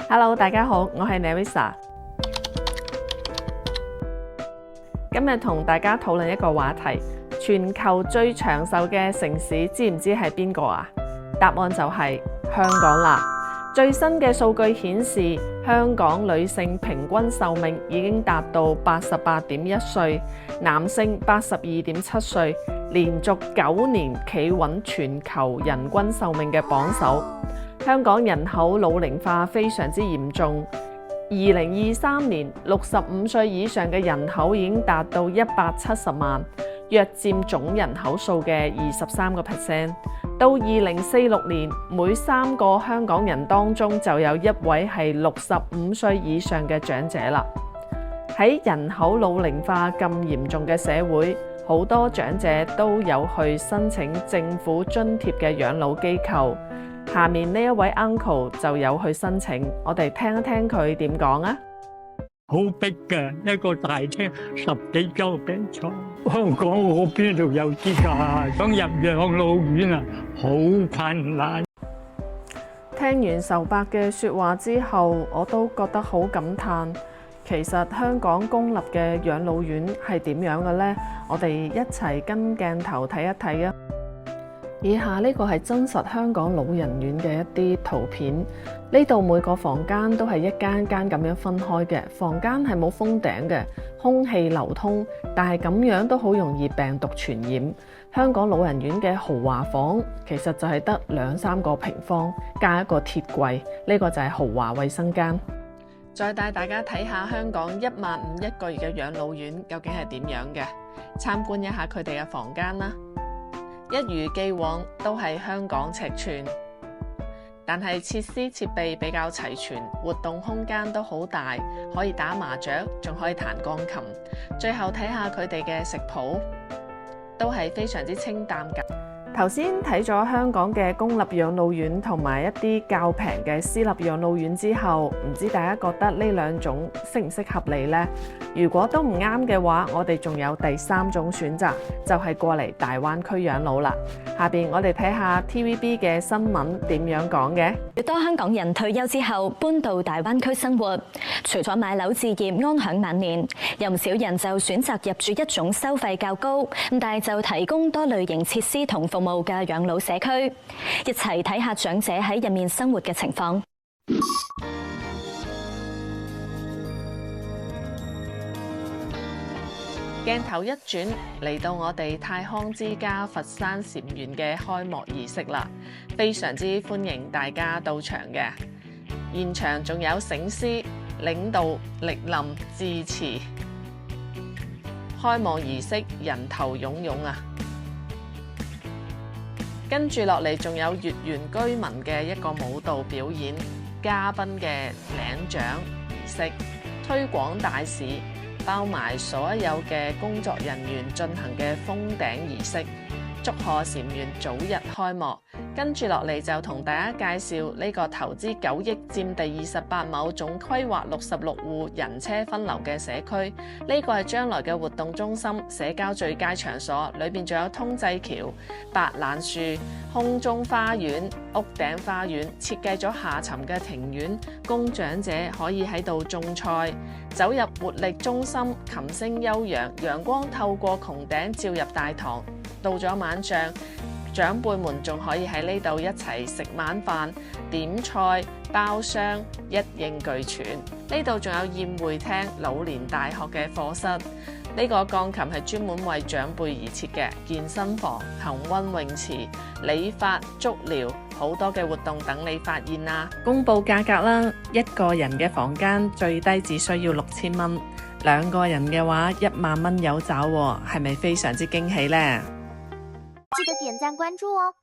Hello， 大家好，我係 Nerissa。今日同大家討論一個話題：全球最長壽嘅城市，知唔知係邊個啊？答案就係香港啦。最新嘅數據顯示，香港女性平均壽命已經達到88.1歲，男性82.7歲，連續9年企穩全球人均壽命嘅榜首。香港人口老齡化非常之嚴重，2023年65歲以上嘅人口已經達到170萬，約佔總人口數嘅23%。到2046年，每3個香港人當中就有1位係65歲以上嘅長者啦。喺人口老齡化咁嚴重嘅社會，好多長者都有去申請政府津貼嘅養老機構。下面呢一位 uncle 就有去申請，我哋聽一聽佢點講啊。好逼嘅一個大廳，10幾張病床，香港我邊度有資格想入養老院啊？好困難。聽完仇伯嘅說話之後，我都覺得好感嘆。其實香港公立嘅養老院係點樣嘅呢？我哋一齊跟鏡頭睇一睇啊！以下呢個係真實香港老人院嘅一啲圖片，呢度每個房間都係一間間咁樣分開嘅，房間係冇封頂嘅，空氣流通，但係咁樣都好容易病毒傳染。香港老人院嘅豪華房其實就係得2-3個平方加一個鐵櫃，呢個就係豪華衛生間。再帶大家睇下香港15000一個月嘅養老院究竟係點樣嘅，參觀一下佢哋嘅房間啦。一如既往都係香港尺寸，但係設施設備比較齊全，活動空間都好大，可以打麻雀，仲可以彈鋼琴。最後睇下佢哋嘅食譜，都係非常之清淡㗎。頭先睇咗香港嘅公立養老院同埋一啲較平嘅私立養老院之後，唔知大家覺得呢兩種適唔適合你呢？如果都唔啱嘅話，我哋仲有第3種選擇，就係過嚟大灣區養老啦。下邊我哋睇下 TVB 嘅新聞點樣講嘅。越多香港人退休之後搬到大灣區生活，除咗買樓置業安享晚年，有唔少人就選擇入住一種收費較高，但係就提供多類型設施同服務嘅養老社區。一齊睇下長者喺入面生活嘅情況。鏡頭一轉，嚟到我哋泰康之家佛山禪院嘅開幕儀式啦，非常之歡迎大家到場嘅。現場仲有醒獅領導蒞臨致辭，開幕儀式人頭湧湧啊！跟住落嚟仲有月園居民嘅一個舞蹈表演，嘉賓嘅領獎儀式，推廣大使包埋所有嘅工作人員進行嘅封頂儀式，祝賀禪院早日開幕。跟住落嚟就同大家介紹呢個投資9億、佔地28畝、總規劃66戶人車分流嘅社區。呢個係將來嘅活動中心、社交最佳場所，裏邊仲有通濟橋、白蘭樹、空中花園、屋頂花園，設計咗下沉嘅庭院，供長者可以喺度種菜。走入活力中心，琴聲悠揚，陽光透過穹頂照入大堂。到咗晚上，長輩們仲可以喺呢度一齊食晚飯、點菜、包廂，一應俱全。呢度仲有宴會廳、老年大學嘅課室。呢個鋼琴係專門為長輩而設嘅，健身房、恆溫泳池、理髮、足療，好多嘅活動等你發現啦。公佈價格啦，一個人嘅房間最低只需要6000蚊，2個人嘅話10000蚊有找喎，係咪非常之驚喜呢？記得點讚關注哦。